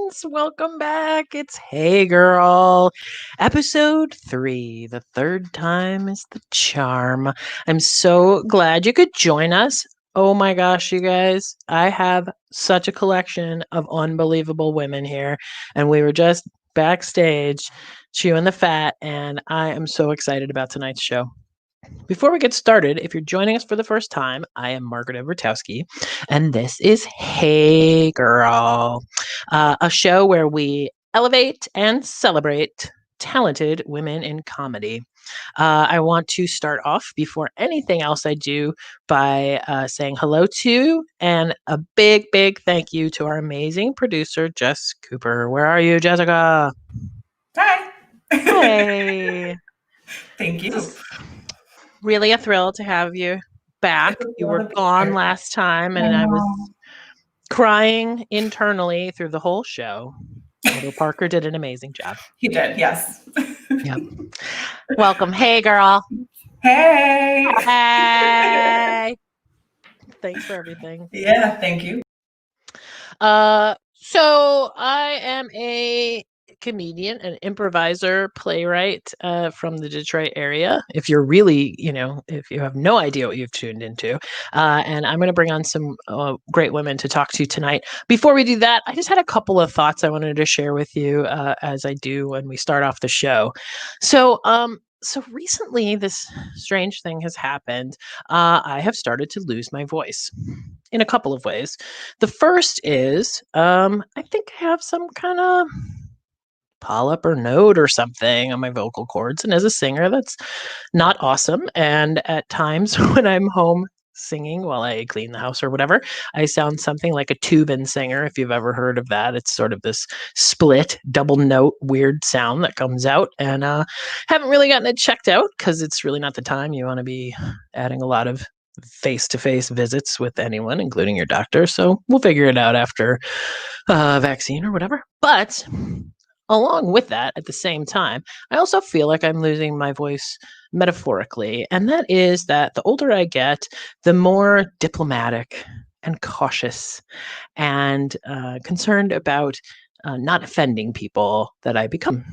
friends. Welcome back. It's Hey Girl, episode 3. The third time is the charm. I'm so glad you could join us. Oh my gosh, you guys. I have such a collection of unbelievable women here, and we were just backstage chewing the fat, and I am so excited about tonight's show. Before we get started, if you're joining us for the first time, I am Margaret Overtowski, and this is Hey Girl, a show where we elevate and celebrate talented women in comedy. I want to start off before anything else I do by saying hello to and a big, big thank you to our amazing producer, Jess Cooper. Where are you, Jessica? Hi. Hey. Thank you. Really a thrill to have you back. You were gone last time, and I was crying internally through the whole show. Although Parker did an amazing job. He did, yes. Yep. Welcome. Hey, girl. Hey. Hey. Thanks for everything. Yeah, thank you. So I am a comedian, an improviser, playwright from the Detroit area. If you're really, if you have no idea what you've tuned into, and I'm going to bring on some great women to talk to tonight. Before we do that, I just had a couple of thoughts I wanted to share with you, as I do when we start off the show. So recently, this strange thing has happened. I have started to lose my voice in a couple of ways. The first is, I think I have some kind of polyp or node or something on my vocal cords. And as a singer, that's not awesome. And at times when I'm home singing while I clean the house or whatever, I sound something like a tubin singer. If you've ever heard of that, it's sort of this split double note weird sound that comes out, and haven't really gotten it checked out because it's really not the time. You want to be adding a lot of face-to-face visits with anyone, including your doctor. So we'll figure it out after vaccine or whatever. But along with that, at the same time, I also feel like I'm losing my voice metaphorically. And that is that the older I get, the more diplomatic and cautious and concerned about not offending people that I become.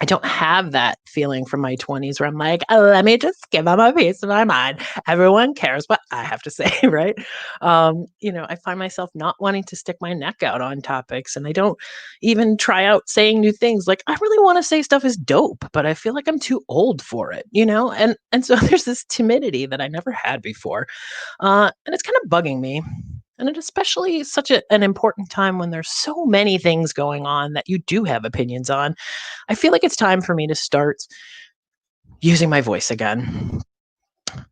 I don't have that feeling from my 20s where I'm like, oh, let me just give them a piece of my mind. Everyone cares what I have to say, right? I find myself not wanting to stick my neck out on topics, and I don't even try out saying new things. Like, I really want to say stuff is dope, but I feel like I'm too old for it, And so there's this timidity that I never had before, and it's kind of bugging me. And it especially such an important time when there's so many things going on that you do have opinions on. I feel like it's time for me to start using my voice again.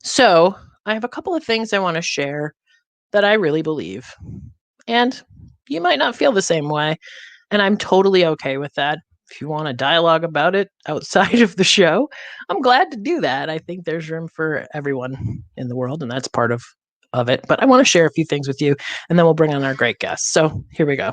So I have a couple of things I want to share that I really believe. And you might not feel the same way. And I'm totally okay with that. If you want a dialogue about it outside of the show, I'm glad to do that. I think there's room for everyone in the world, and that's part of it. But I want to share a few things with you, and then we'll bring on our great guests. So here we go.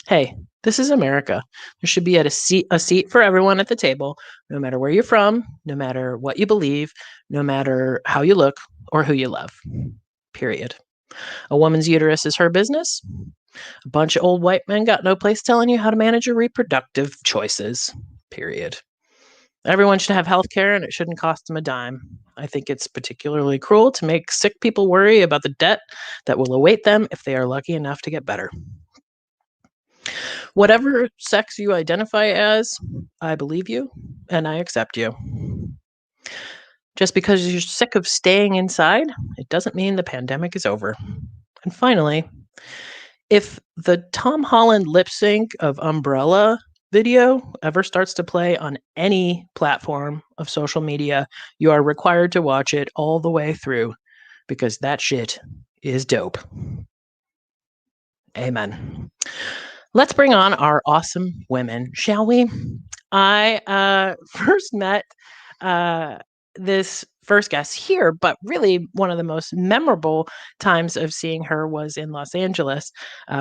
Hey, this is America. There should be a seat for everyone at the table, no matter where you're from, no matter what you believe, no matter how you look or who you love. Period. A woman's uterus is her business. A bunch of old white men got no place telling you how to manage your reproductive choices. Period. Everyone should have health care, and it shouldn't cost them a dime. I think it's particularly cruel to make sick people worry about the debt that will await them if they are lucky enough to get better. Whatever sex you identify as, I believe you and I accept you. Just because you're sick of staying inside, it doesn't mean the pandemic is over. And finally, if the Tom Holland lip sync of Umbrella video ever starts to play on any platform of social media, you are required to watch it all the way through, because that shit is dope. Amen. Let's bring on our awesome women, shall we? I first met this first guest here, but really one of the most memorable times of seeing her was in Los Angeles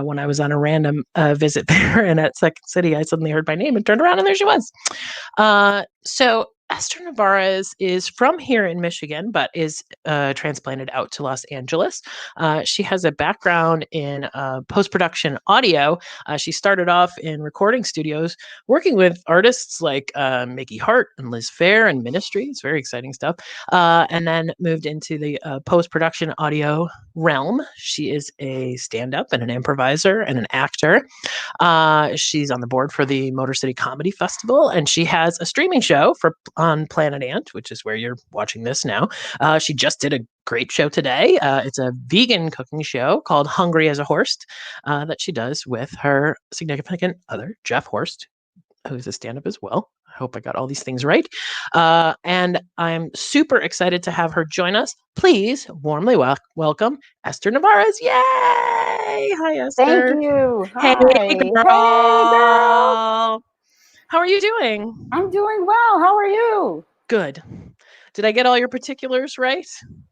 when I was on a random visit there. And at Second City, I suddenly heard my name and turned around, and there she was. So Esther Nevarez is from here in Michigan, but is transplanted out to Los Angeles. She has a background in post-production audio. She started off in recording studios, working with artists like Mickey Hart and Liz Phair and Ministry. It's very exciting stuff. And then moved into the post-production audio realm. She is a stand-up and an improviser and an actor. She's on the board for the Motor City Comedy Festival, and she has a streaming show on Planet Ant, which is where you're watching this now. She just did a great show today. It's a vegan cooking show called Hungry as a Horse that she does with her significant other, Jeff Horst, who's a stand-up as well. I hope I got all these things right. And I'm super excited to have her join us. Please warmly welcome Esther Nevarez. Yay! Hi, Thank Esther. you. Hey, Hi. girl. Hey, girl. How are you doing? I'm doing well. How are you? Good. Did I get all your particulars right?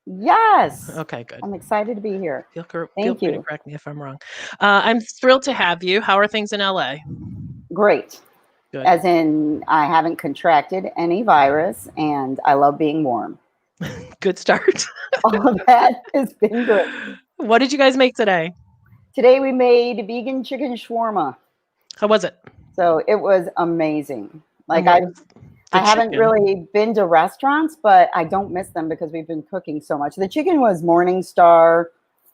Yes. Okay, good. I'm excited to be here. Feel free Thank to you. correct me if I'm wrong. I'm thrilled to have you. How are things in LA? Great. Good. As in, I haven't contracted any virus, and I love being warm. Good start. All of that has been good. What did you guys make today? Today we made vegan chicken shawarma. How was it? So it was amazing. Like I haven't really been to restaurants, but I don't miss them because we've been cooking so much. The chicken was Morningstar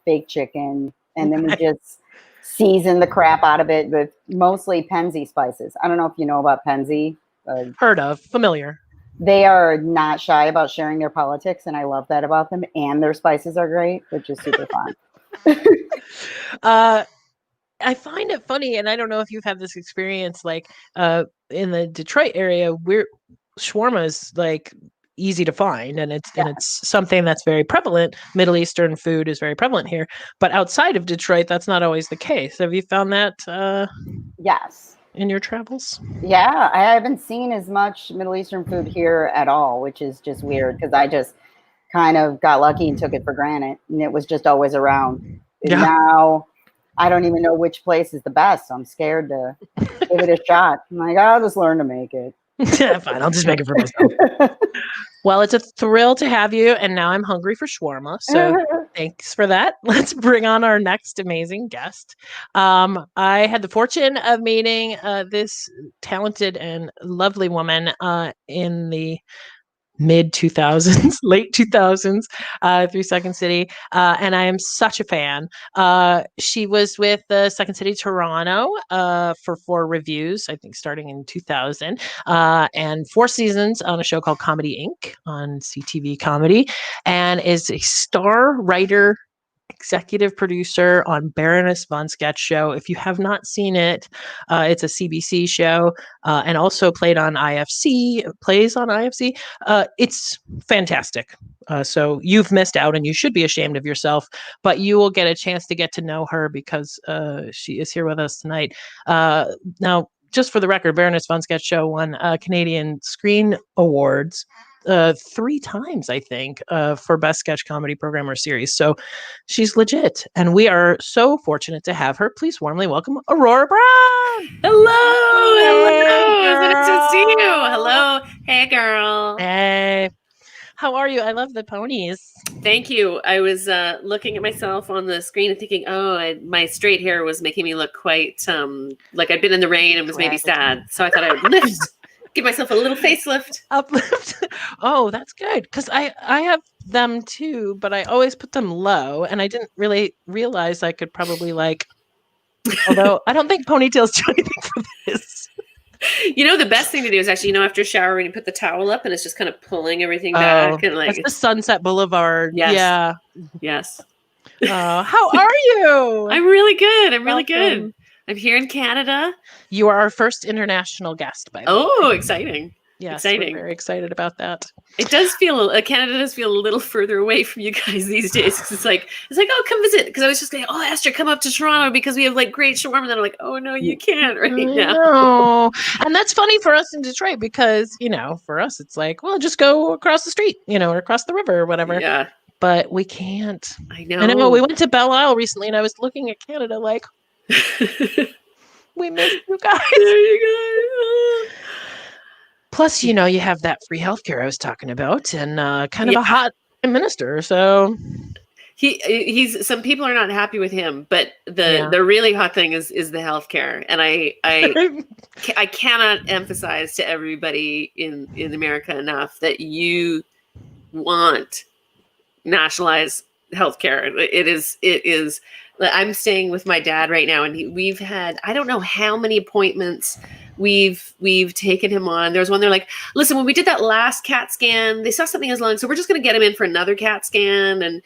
baked chicken, and then we just seasoned the crap out of it with mostly Penzi spices. I don't know if you know about Penzi. Heard of, familiar. They are not shy about sharing their politics, and I love that about them. And their spices are great, which is super fun. I find it funny, and I don't know if you've had this experience, like in the Detroit area, shawarma is like easy to find, and it's something that's very prevalent. Middle Eastern food is very prevalent here, but outside of Detroit, that's not always the case. Have you found that? Yes. In your travels? Yeah, I haven't seen as much Middle Eastern food here at all, which is just weird because I just kind of got lucky and took it for granted, and it was just always around. Yeah. Now I don't even know which place is the best, so I'm scared to give it a shot. I'm like, I'll just learn to make it. Yeah, fine. I'll just make it for myself. Well, it's a thrill to have you, and now I'm hungry for shawarma. So thanks for that. Let's bring on our next amazing guest. I had the fortune of meeting this talented and lovely woman in the mid 2000s, late 2000s, through Second City. And I am such a fan. She was with Second City Toronto for 4 reviews, I think starting in 2000, and 4 seasons on a show called Comedy Inc. on CTV Comedy, and is a star writer, executive producer on Baroness von Sketch Show. If you have not seen it, it's a CBC show, and also plays on IFC. It's fantastic. So you've missed out, and you should be ashamed of yourself, but you will get a chance to get to know her because she is here with us tonight. Now, just for the record, Baroness von Sketch Show won Canadian Screen Awards 3 times, I think, for Best Sketch Comedy Program or Series. So she's legit. And we are so fortunate to have her. Please warmly welcome Aurora Browne. Hello. Hey, Hello. It's nice to see you. girl. Hello. Hey, girl. Hey. How are you? I love the ponies. Thank you. I was looking at myself on the screen and thinking, my straight hair was making me look quite like I'd been in the rain and was maybe sad. So I thought I would lift. Give myself a little facelift. Uplift. Oh, that's good. Because I have them too, but I always put them low, and I didn't really realize I could probably although I don't think ponytails do anything for this. The best thing to do is actually, after showering, you put the towel up and it's just kind of pulling everything back. And that's the Sunset Boulevard. Yes. Yeah. Yes. How are you? I'm really good. I'm really Welcome. good. I'm here in Canada. You are our first international guest, by the way. Oh, exciting. Yes, exciting. We're very excited about that. It does feel, Canada does feel a little further away from you guys these days. Cause it's like, oh, come visit. Because I was just going, oh, Esther, come up to Toronto because we have great shawarma. And then I'm like, oh no, you can't right now. No. And that's funny for us in Detroit because, for us, it's like, well, just go across the street, or across the river or whatever. Yeah. But we can't. I know. I know. We went to Belle Isle recently and I was looking at Canada like, we missed you guys. There you go. Plus, you have that free healthcare I was talking about, and kind of a hot minister. So he's some people are not happy with him, but the really hot thing is the healthcare, and I cannot emphasize to everybody in America enough that you want nationalized healthcare. It is. I'm staying with my dad right now, and we've had, I don't know how many appointments we've taken him on. There's one, they're like, listen, when we did that last CAT scan, they saw something as long, so we're just going to get him in for another CAT scan, and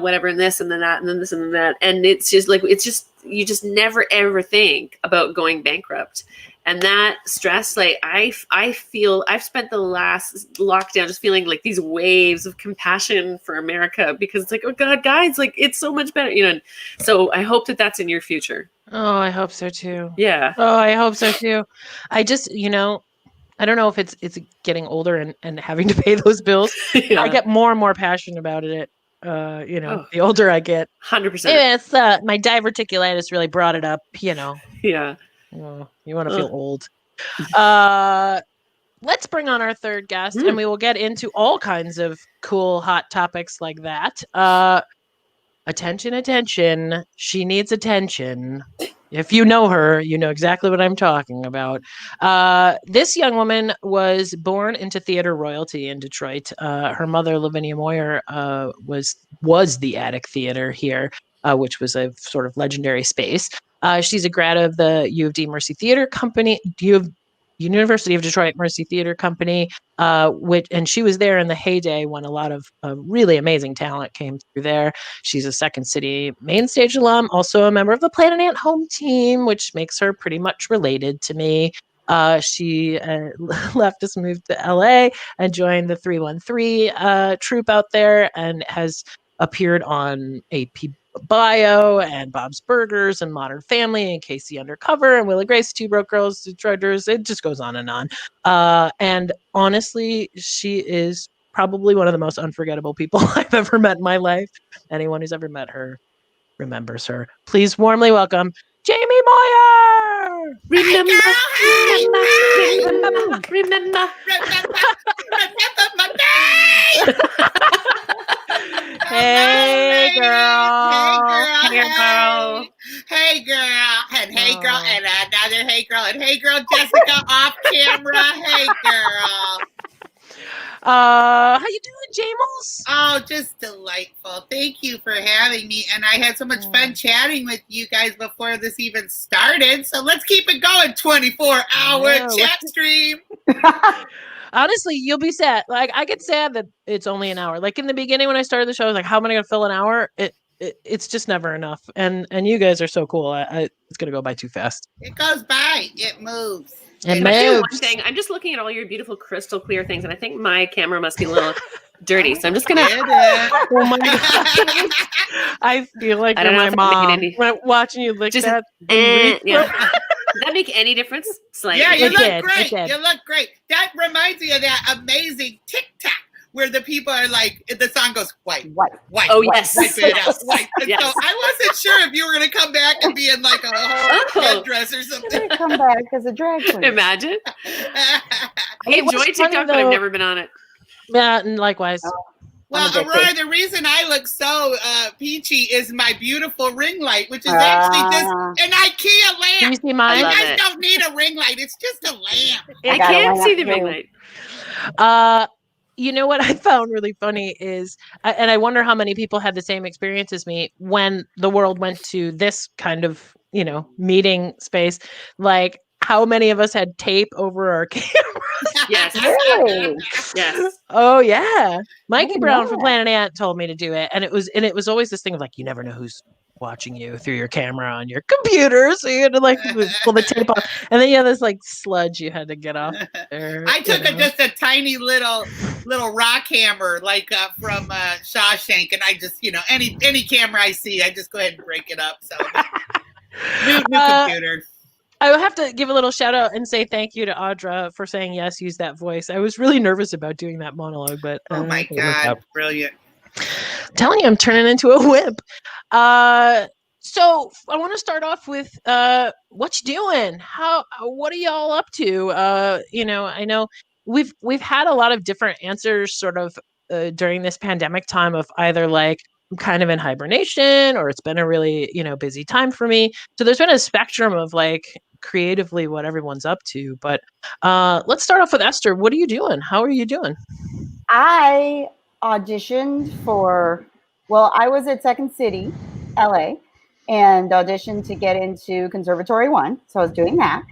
whatever, and this and then that, and then this and then that. And it's just like, you just never ever think about going bankrupt. And that stress, like I feel, I've spent the last lockdown just feeling like these waves of compassion for America, because it's like, oh God, guys, like it's so much better, So I hope that that's in your future. Oh, I hope so too. Yeah. Oh, I hope so too. I just, I don't know if it's getting older and having to pay those bills. Yeah. I get more and more passionate about it. The older I get. 100%. It's my diverticulitis really brought it up. Yeah. Oh, you want to feel old. Let's bring on our third guest, and we will get into all kinds of cool, hot topics like that. Attention. She needs attention. If you know her, you know exactly what I'm talking about. This young woman was born into theater royalty in Detroit. Her mother, Lavinia Moyer, was the Attic Theater here, which was a sort of legendary space. She's a grad of the U of D Mercy Theater Company, University of Detroit Mercy Theater Company, and she was there in the heyday when a lot of really amazing talent came through there. She's a Second City main stage alum, also a member of the Planet Ant home team, which makes her pretty much related to me. She left us, moved to LA, and joined the 313 troupe out there, and has appeared on AP Bio and Bob's Burgers and Modern Family and Casey Undercover and Will and Grace, Two Broke Girls, Detroiters. It just goes on and on. And honestly, she is probably one of the most unforgettable people I've ever met in my life. Anyone who's ever met her remembers her. Please warmly welcome Jaime Moyer. Remember my day. Hey girl. Hey girl. And hey girl. And another hey girl. And hey girl Jessica off camera. Hey girl. How you doing, Jamels? Oh, just delightful. Thank you for having me. And I had so much fun chatting with you guys before this even started. So let's keep it going. 24-hour chat stream. Honestly, you'll be sad. Like, I get sad that it's only an hour. Like in the beginning when I started the show, I was like, how am I going to fill an hour? It's just never enough. And you guys are so cool. It's going to go by too fast. It goes by. It moves. It moves. One thing, I'm just looking at all your beautiful crystal clear things, and I think my camera must be a little dirty. So I'm just going to... Oh my God. I feel like you're my mom. Watching you lick just, that. Yeah. Does that make any difference? Slightly. Yeah, you look great. You look great. That reminds me of that amazing TikTok where the people are like, the song goes, white. Oh, yes. White. And so I wasn't sure if you were going to come back and be in like a whole headdress or something. Come back as a drag queen. Imagine. I enjoy TikTok, but I've never been on it. Yeah, and likewise. Well, Aurora, the reason I look so peachy is my beautiful ring light, which is actually just an IKEA lamp. Can you see mine? You guys don't need a ring light. It's just a lamp. I can't see the ring light. You know what I found really funny is, and I wonder how many people had the same experience as me when the world went to this kind of, meeting space. Like, how many of us had tape over our cameras? Yes. Really? Yes. Oh yeah. Mikey Brown from Planet Ant told me to do it. And it was always this thing of like, you never know who's watching you through your camera on your computer. So you had to like pull the tape off. And then you had this like sludge you had to get off there. I took just a tiny little rock hammer like from Shawshank, and I just, any camera I see, I just go ahead and break it up. So new computer. I will have to give a little shout out and say thank you to Audra for saying yes, use that voice. I was really nervous about doing that monologue, but oh my God, brilliant. I'm telling you, I'm turning into a whip. So I want to start off with what you doing? What are y'all up to? I know we've had a lot of different answers sort of during this pandemic time of either like I'm kind of in hibernation or it's been a really, busy time for me. So there's been a spectrum of like creatively what everyone's up to. But let's start off with Esther. What are you doing? How are you doing? I auditioned I was at Second City, LA, and auditioned to get into Conservatory One. So I was doing that.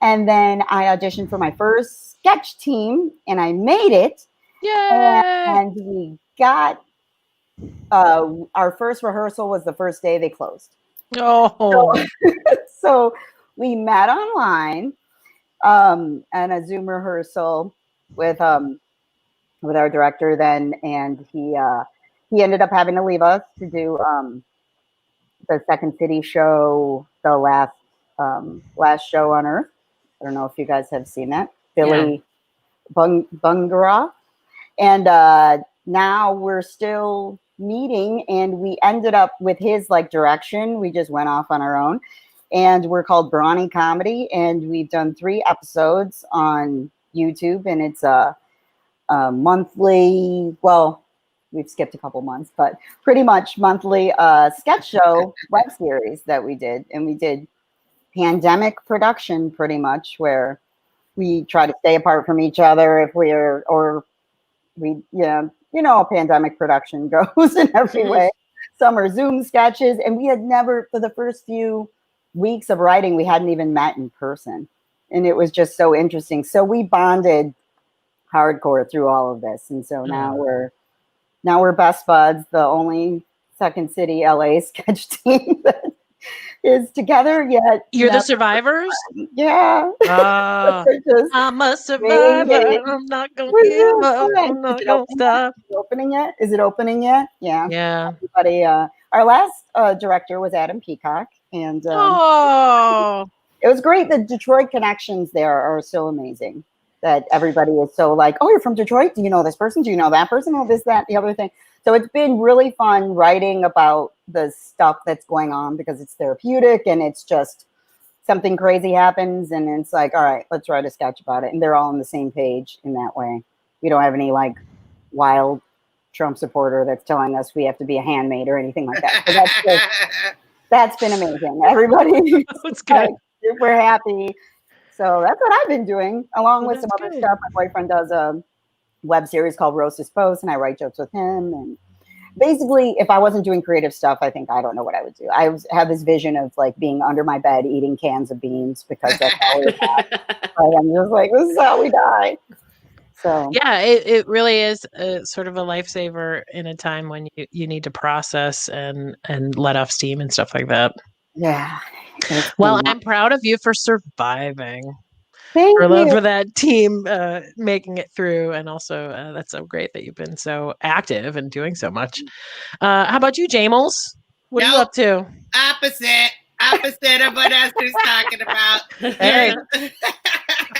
And then I auditioned for my first sketch team and I made it. Yay! And we got our first rehearsal was the first day they closed. Oh, So we met online and a Zoom rehearsal with our director then, and he ended up having to leave us to do the Second City show, the last show on Earth. I don't know if you guys have seen that, Billy Bungara, and now we're still meeting, and we ended up with his like direction. We just went off on our own, and we're called Brawny Comedy, and we've done 3 episodes on YouTube, and it's a monthly. Well, we've skipped a couple months, but pretty much monthly sketch show web series that we did, and we did pandemic production pretty much where we try to stay apart from each other if pandemic production goes in every way. Some are Zoom sketches, and we had never, for the first few weeks of writing, we hadn't even met in person, and it was just so interesting. So we bonded hardcore through all of this, and so now we're best buds, the only Second City LA sketch team that is together yet. You're the survivors? Yeah. I'm a survivor. I'm not going to give up. I'm not going to stop. Is it opening yet? Yeah. Yeah. Everybody, our last director was Adam Peacock. And it was great. The Detroit connections there are so amazing that everybody is so like, oh, you're from Detroit? Do you know this person? Do you know that person? Oh, this, that, the other thing. So it's been really fun writing about the stuff that's going on because it's therapeutic and it's just something crazy happens and it's like, all right, let's write a sketch about it. And they're all on the same page in that way. We don't have any like wild Trump supporter that's telling us we have to be a handmaid or anything like that. So that's been amazing. Everybody That's good. Super happy. So that's what I've been doing along with some other stuff. My boyfriend does a web series called Roast His Post, and I write jokes with him. And basically, if I wasn't doing creative stuff, I don't know what I would do. I have this vision of like being under my bed eating cans of beans because that's how we die. I'm just like, this is how we die. So yeah, it really is sort of a lifesaver in a time when you need to process and let off steam and stuff like that. Yeah. Well, I'm proud of you for surviving. Thank For love you. for that team making it through, and also that's so great that you've been so active and doing so much. How about you, Jamels? What are you up to? Opposite of what Esther's talking about. Hey,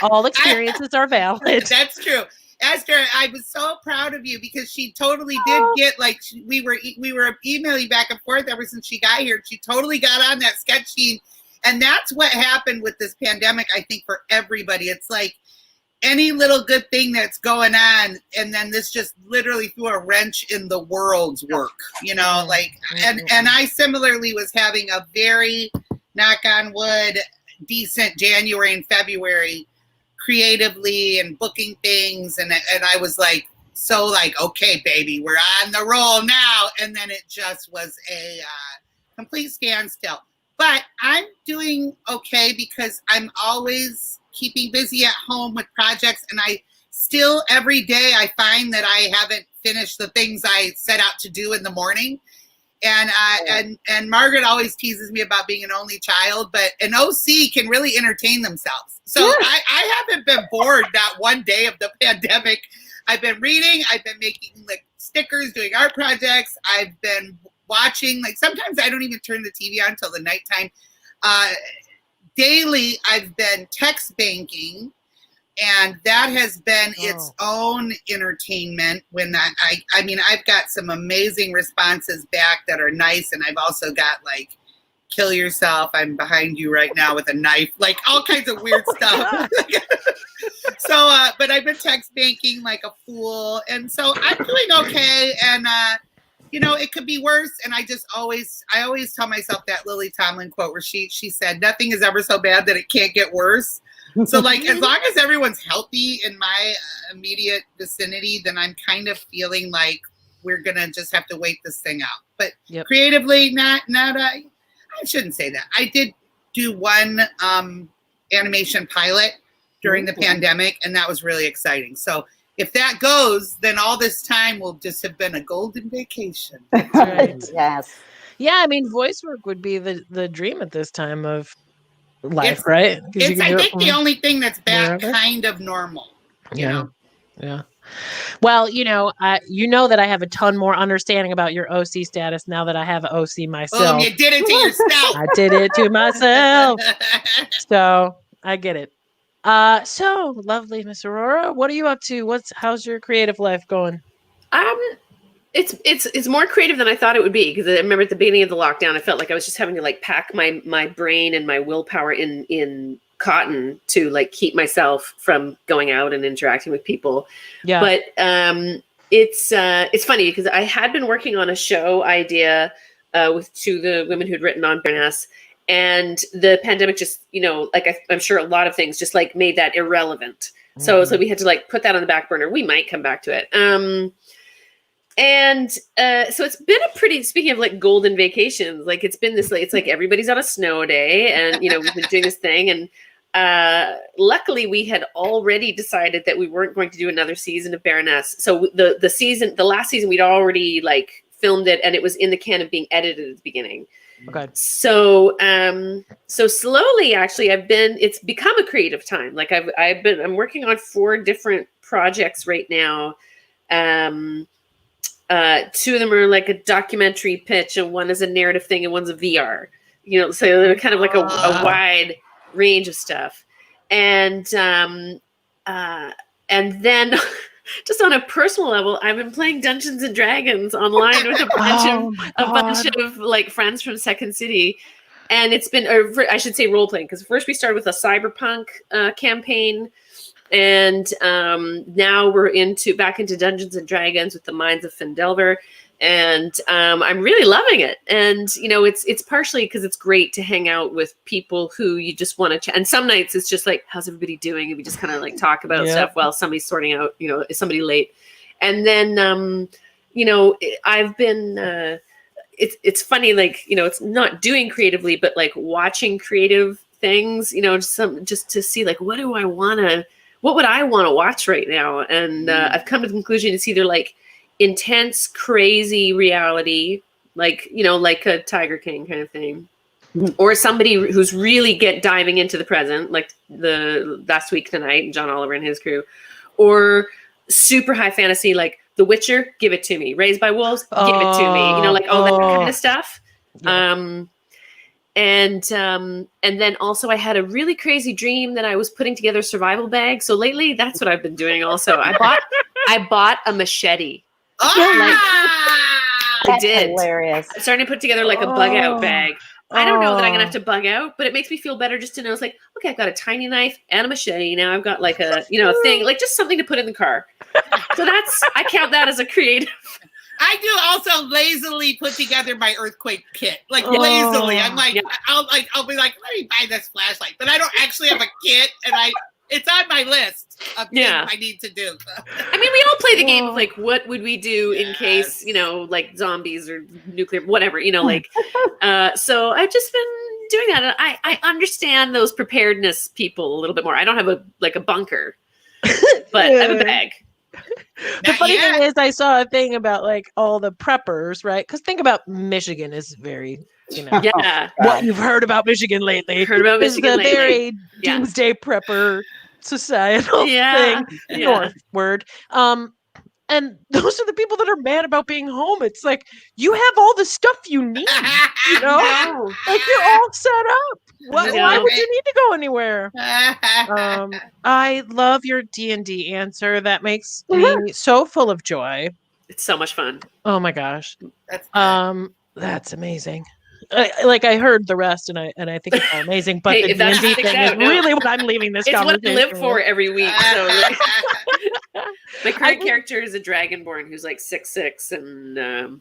all experiences are valid. That's true. Esther, I was so proud of you because she totally did get like we were emailing back and forth ever since she got here. She totally got on that sketch team. And that's what happened with this pandemic, I think, for everybody. It's like any little good thing that's going on, and then this just literally threw a wrench in the world's work, like, and I similarly was having a very, knock on wood, decent January and February creatively and booking things. And I was like, so like, okay, baby, we're on the roll now. And then it just was a complete standstill. But I'm doing okay because I'm always keeping busy at home with projects. And I still, every day, I find that I haven't finished the things I set out to do in the morning. And Margaret always teases me about being an only child, but an OC can really entertain themselves. So I haven't been bored not one day of the pandemic. I've been reading. I've been making like stickers, doing art projects. I've been watching, like sometimes I don't even turn the TV on until the nighttime. Daily, I've been text banking, and that has been its own entertainment. When I mean, I've got some amazing responses back that are nice, and I've also got like kill yourself. I'm behind you right now with a knife, like all kinds of weird stuff. So, but I've been text banking like a fool. And so I'm doing okay. And, you know, it could be worse. And I always tell myself that Lily Tomlin quote where she said, nothing is ever so bad that it can't get worse. So like, as long as everyone's healthy in my immediate vicinity, then I'm kind of feeling like we're going to just have to wait this thing out. But creatively, I shouldn't say that. I did do one animation pilot during the pandemic, and that was really exciting. So if that goes, then all this time will just have been a golden vacation. Right. Yes. Yeah, I mean, voice work would be the dream at this time of life, right? It's I think the only thing that's back wherever. kind of normal. You know? Yeah. Well, you know that I have a ton more understanding about your OC status now that I have OC myself. You did it to yourself. I did it to myself. So I get it. So lovely, Miss Aurora. What are you up to? How's your creative life going? It's more creative than I thought it would be, because I remember at the beginning of the lockdown, I felt like I was just having to like pack my brain and my willpower in cotton to like keep myself from going out and interacting with people. Yeah. But it's funny because I had been working on a show idea with two of the women who'd written on Baroness, and the pandemic just, you know, like I'm sure a lot of things just like made that irrelevant. So we had to like put that on the back burner. We might come back to it. And so it's been a pretty, speaking of like golden vacations, like it's been this, like, it's like everybody's on a snow day and, you know, we've been doing this thing. And luckily we had already decided that we weren't going to do another season of Baroness. So the last season, we'd already like filmed it and it was in the can of being edited at the beginning. Okay. So slowly actually it's become a creative time. Like I'm working on 4 different projects right now. 2 of them are like a documentary pitch, and one is a narrative thing, and one's a VR. You know, so they're kind of like a wide range of stuff. And then just on a personal level, I've been playing Dungeons and Dragons online with a bunch of like friends from Second City. And it's been, or I should say role playing, because first we started with a cyberpunk campaign. And now we're back into Dungeons and Dragons with the Minds of Fendelver, and I'm really loving it. And you know, it's partially because it's great to hang out with people who you just want to chat. And some nights it's just like, how's everybody doing? And we just kind of like talk about stuff while somebody's sorting out, you know, is somebody late? And then you know, I've been it's funny, like, you know, it's not doing creatively, but like watching creative things, you know, just to see like what would I want to watch right now? And I've come to the conclusion it's either like intense, crazy reality, like, you know, like a Tiger King kind of thing, or somebody who's really diving into the present, like the Last Week Tonight, John Oliver and his crew, or super high fantasy, like The Witcher, give it to me. Raised by Wolves, give it to me. You know, like all that kind of stuff. Yeah. And then also I had a really crazy dream that I was putting together a survival bag. So lately that's what I've been doing also. I bought a machete. I did. Hilarious. I'm starting to put together like a bug out bag. I don't know that I'm gonna have to bug out, but it makes me feel better just to know it's like, okay, I've got a tiny knife and a machete. Now I've got like a, you know, thing, like just something to put in the car. So I count that as a creative. I do also lazily put together my earthquake kit, like lazily. I'm like, I'll be like, let me buy this flashlight, but I don't actually have a kit, and it's on my list of things I need to do. I mean, we all play the game of like, what would we do in case, you know, like zombies or nuclear, whatever, you know, like. So I've just been doing that, and I understand those preparedness people a little bit more. I don't have a bunker, but I have a bag. The funny thing is, I saw a thing about like all the preppers, right? Because think about Michigan is very, you know, what you've heard about Michigan lately. Very doomsday prepper societal thing, northward. And those are the people that are mad about being home. It's like, you have all the stuff you need, you know? Like, you're all set up. Why would you need to go anywhere? I love your D&D answer. That makes me so full of joy. It's so much fun. Oh my gosh. That's amazing. I heard the rest, and I think it's all amazing. But Hey, the if that D&D sticks thing out, is no. really what I'm leaving this It's what I conversation live for with. every week. So my current would- character is a dragonborn who's like 6'6" and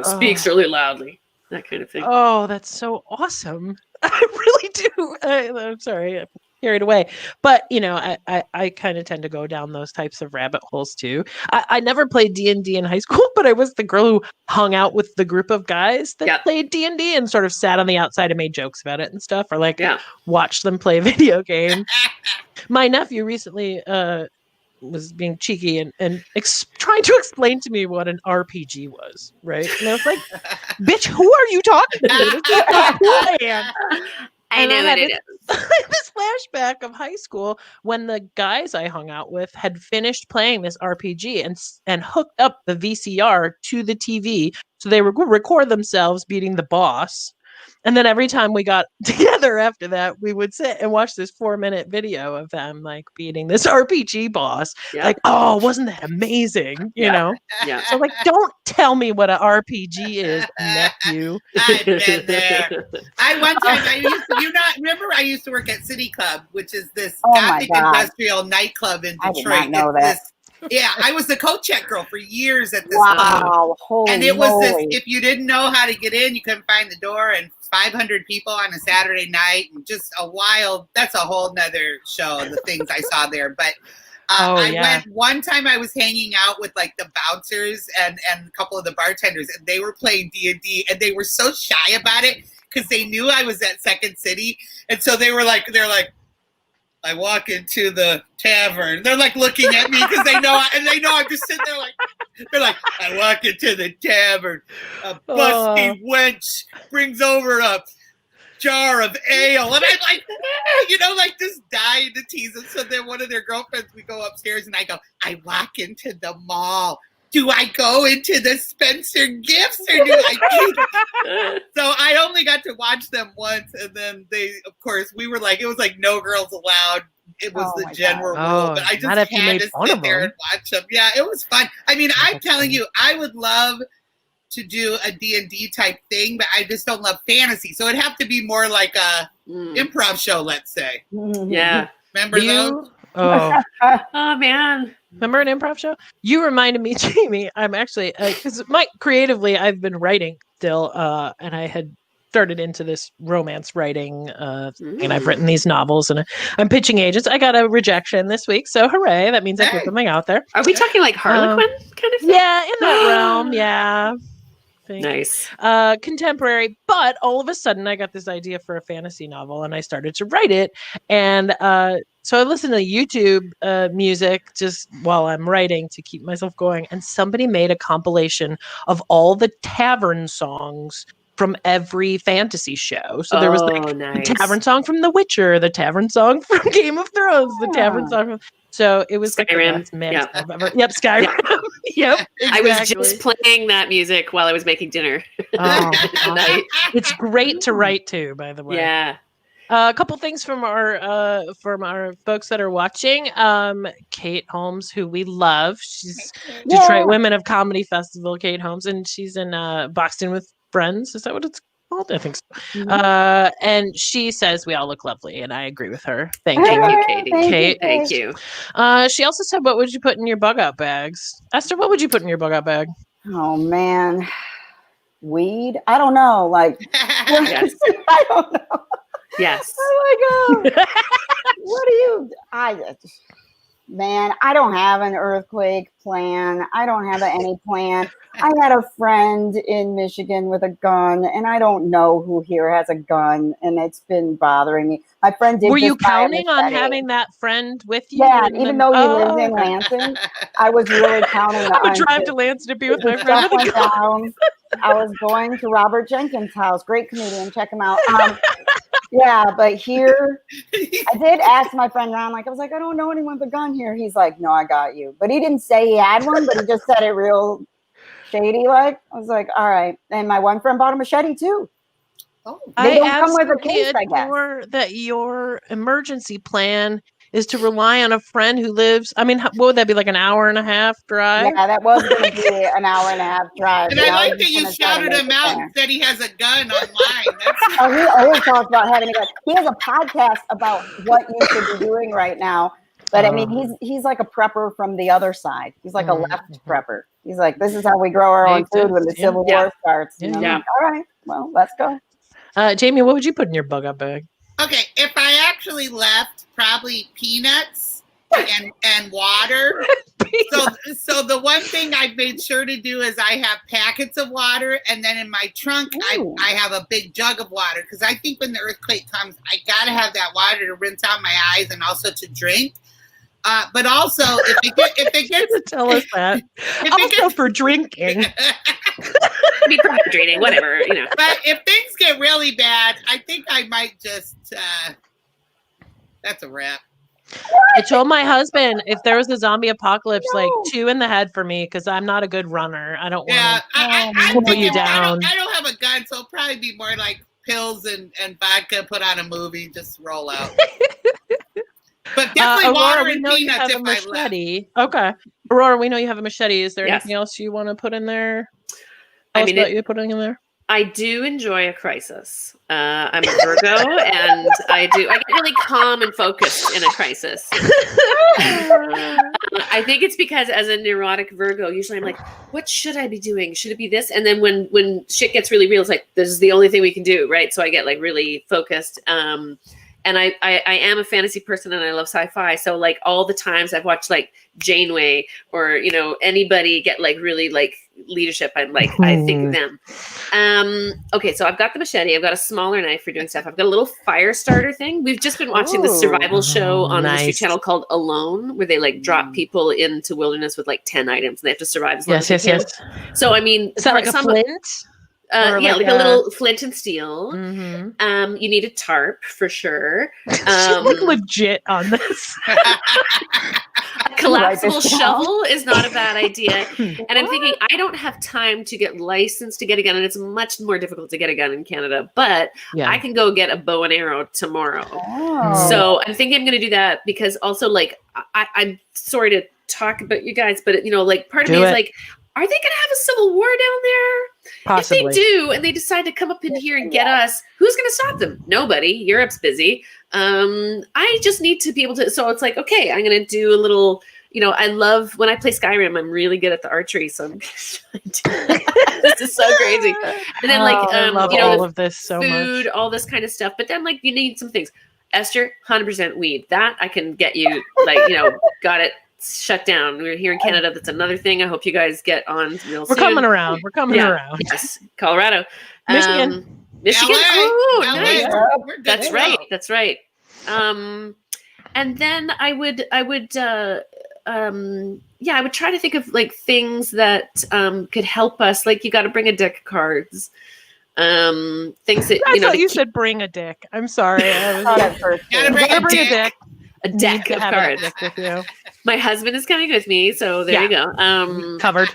speaks Oh. really loudly. That kind of thing. Oh, that's so awesome! I really do. I'm sorry, I'm carried away, but I kind of tend to go down those types of rabbit holes too. I never played D&D in high school, but I was the girl who hung out with the group of guys that played D&D and sort of sat on the outside and made jokes about it and stuff, or like watched them play video games. My nephew recently was being cheeky and trying to explain to me what an RPG was, right? And I was like, "Bitch, who are you talking to? This is not who I am." I know what it is. This flashback of high school when the guys I hung out with had finished playing this RPG and hooked up the VCR to the TV, so they would record themselves beating the boss. And then every time we got together after that, we would sit and watch this 4-minute video of them like beating this RPG boss. Yeah. Like, oh, wasn't that amazing? You know? Yeah. So like, don't tell me what an RPG is, nephew. I've been there. I used to work at City Club, which is this Gothic industrial nightclub in Detroit. I did not know that. Yeah, I was the co-check girl for years at this club. Holy and it was moly. this, if you didn't know how to get in, you couldn't find the door, and 500 people on a Saturday night, and just that's a whole nother show, the things I saw there. But I went one time, I was hanging out with like the bouncers and a couple of the bartenders, and they were playing D&D, and they were so shy about it because they knew I was at Second City. And so they're like, I walk into the tavern. They're like looking at me because they know I'm just sitting there like, they're like, I walk into the tavern. A busty wench brings over a jar of ale. And I'm like, like just dying to tease them. So then one of their girlfriends, we go upstairs and I go, I walk into the mall. Do I go into the Spencer Gifts or do I So I only got to watch them once, and then they, of course, we were like, it was like no girls allowed. It was the general rule, but I just had to sit there and watch them. Yeah, it was fun. I mean, I'm telling you, I would love to do a D&D type thing, but I just don't love fantasy. So it'd have to be more like a improv show, let's say. Yeah. Remember those? Oh. Oh, man. Remember an improv show? You reminded me, Jamie. I'm actually because creatively I've been writing still, and I had started into this romance writing, and I've written these novels, and I'm pitching agents. I got a rejection this week, so hooray! That means I put something out there. Are we talking like Harlequin kind of thing? Yeah, in that realm. Yeah. Nice. Contemporary, but all of a sudden I got this idea for a fantasy novel and I started to write it. And so I listen to YouTube music just while I'm writing to keep myself going. And somebody made a compilation of all the tavern songs from every fantasy show. So there was the tavern song from The Witcher, the tavern song from Game of Thrones, the tavern song from... So it was Skyrim. Like the mix of ever. Yep, Skyrim. Yep. Exactly. I was just playing that music while I was making dinner. Oh, it's great to write to, by the way. Yeah. A couple things from our folks that are watching. Kate Holmes, who we love, she's Detroit Women of Comedy Festival. Kate Holmes, and she's in Boston with Friends. Is that what it's called? I think so. Mm-hmm. And she says we all look lovely, and I agree with her. Thank you, Katie. Kate, thank you. She also said, "What would you put in your bug out bags?" Esther, what would you put in your bug out bag? Oh man, weed. I don't know. Like, yes. I don't know. Yes. Oh my god. What do you? Man, I don't have an earthquake plan. I don't have any plan. I had a friend in Michigan with a gun, and I don't know who here has a gun, and it's been bothering me. My friend did. Were you counting on having that friend with you? Yeah, even though he lives in Lansing, I was really counting on. I would drive to Lansing to be with my friend with a gun. I was going to Robert Jenkins' house. Great comedian. Check him out. Yeah, but here, I did ask my friend Ron, I was like, I don't know anyone with a gun here. He's like, no, I got you. But he didn't say he had one, but he just said it real shady like. I was like, all right. And my one friend bought a machete too. Oh, they don't come with a case, I guess. That your emergency plan is to rely on a friend who lives. I mean, what would that be, like an hour and a half drive? Yeah, that was going to be an hour and a half drive. And I like that you shouted him out and said he has a gun online. Oh, he always talks about having a gun. He has a podcast about what you should be doing right now. But I mean, he's like a prepper from the other side. He's like a left prepper. He's like, this is how we grow our own food when the Civil War starts. You know? Like, all right, well, let's go. Jamie, what would you put in your bug out bag? Okay, if I actually left, probably peanuts and water. So the one thing I've made sure to do is I have packets of water, and then in my trunk I have a big jug of water, because I think when the earthquake comes, I gotta have that water to rinse out my eyes and also to drink. But also, if it gets tell us that also for drinking. Be hydrating, whatever, you know. But if things get really bad, I think I might just. That's a wrap. I told my husband if there was a zombie apocalypse, like 2 in the head for me, because I'm not a good runner. I don't want to pull you down. I don't have a gun, so it'll probably be more like pills and vodka, put on a movie, just roll out. But definitely water and peanuts if I left. Okay. Aurora, we know you have a machete. Is there anything else you want to put in there? Tell us about you putting in there. I do enjoy a crisis. I'm a Virgo, and I get really calm and focused in a crisis. I think it's because as a neurotic Virgo, usually I'm like, what should I be doing? Should it be this? And then when shit gets really real, it's like, this is the only thing we can do, right? So I get like really focused. And I am a fantasy person, and I love sci-fi. So like all the times I've watched like Janeway or, you know, anybody get like really like leadership, I'm like, I think of them. Okay, so I've got the machete. I've got a smaller knife for doing stuff. I've got a little fire starter thing. We've just been watching the survival show on the History Channel called Alone, where they like drop people into wilderness with like 10 items, and they have to survive as long as they can. So I mean, is that like a flint? Yeah, like a little flint and steel. You need a tarp for sure. She's like legit on this. A collapsible shovel is not a bad idea. And I'm thinking, I don't have time to get licensed to get a gun, and it's much more difficult to get a gun in Canada, but I can go get a bow and arrow tomorrow. So I'm thinking I'm going to do that, because also like, I'm sorry to talk about you guys, but you know, like part of me is like, are they going to have a civil war down there? Possibly. If they do, and they decide to come up in here and get us, who's going to stop them? Nobody. Europe's busy. I just need to be able to. So it's like, okay, I'm going to do a little. You know, I love when I play Skyrim. I'm really good at the archery, so I'm this is so crazy. And then like, I love you know, all of this so food, much. all this kind of stuff. But then like, you need some things. Esther, 100% weed. That I can get you. Like, you know, got it. Shut down. We're here in Canada. That's another thing. I hope you guys get on real soon. We're coming around. We're coming around. Yes, Colorado, Michigan. Michigan. LA. Oh, LA. nice. We're good That's to right. go. That's right. And then I would try to think of like things that could help us. Like you got to bring a deck of cards. Things that I you know. thought you said bring a dick. I'm sorry. I was Gotta bring a dick. A deck of cards. With you. My husband is coming with me, so there you go. Covered.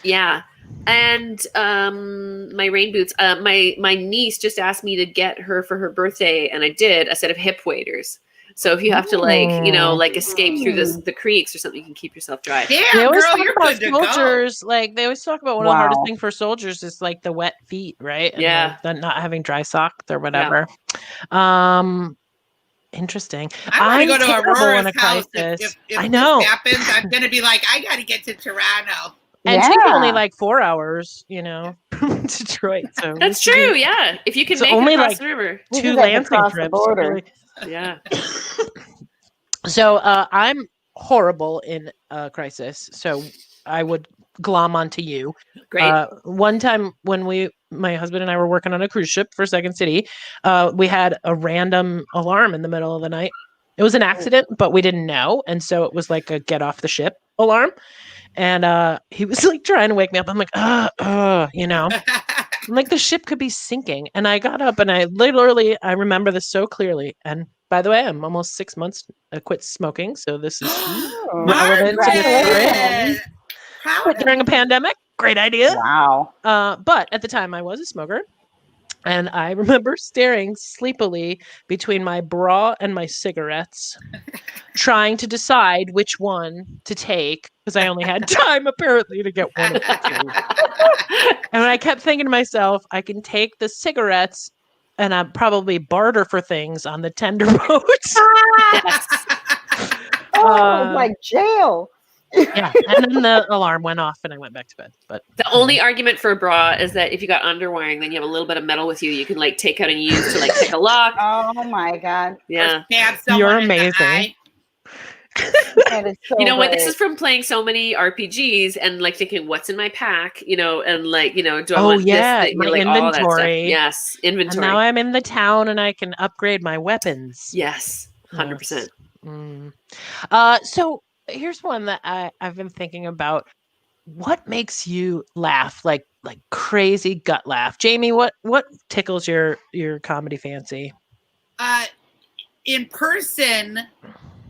Yeah. And my rain boots. My niece just asked me to get her for her birthday, and I did a set of hip waders. So if you have to like, you know, like escape through the creeks or something, you can keep yourself dry. Yeah, They always girl, talk you're about good to go. soldiers. Like they always talk about one of the hardest things for soldiers is like the wet feet, right? And the not having dry socks or whatever. Interesting. I'm going to go to terrible in Aurora's a house. crisis. If I know. this happens, I'm going to be like, I got to get to Toronto. And it's only like 4 hours, you know, from Detroit. So That's true. Yeah. If you can make only it across like the river. 2 Lansing trips. Border. Yeah. So I'm horrible in a crisis. So I would glom onto you. Great. One time when my husband and I were working on a cruise ship for Second City, we had a random alarm in the middle of the night. It was an accident, but we didn't know. And so it was like a get off the ship alarm. And he was like trying to wake me up. I'm like, you know, I'm like the ship could be sinking. And I got up and I remember this so clearly. And by the way, I'm almost 6 months quit smoking. So this is relevant to this story. During a pandemic. Great idea. Wow. But at the time I was a smoker. And I remember staring sleepily between my bra and my cigarettes, trying to decide which one to take because I only had time apparently to get one of the two. And I kept thinking to myself, I can take the cigarettes and I'd probably barter for things on the tender boat. Yes. Like jail. Yeah. And then the alarm went off and I went back to bed. But The only argument for a bra is that if you got underwiring, then you have a little bit of metal with you. You can like take out and use to like pick a lock. Oh my God. Yeah. Stab someone You're in the amazing. eye. That is so You know what? This great. is from playing so many RPGs and like thinking, what's in my pack? You know, and like, you know, do I Oh, want yeah, this? You know, my like all that stuff. inventory. Yes, and inventory. now I'm in the town and I can upgrade my weapons. Yes, 100%. Yes. So here's one that I've been thinking about. What makes you laugh like crazy gut laugh? Jamie, what tickles your comedy fancy? In person,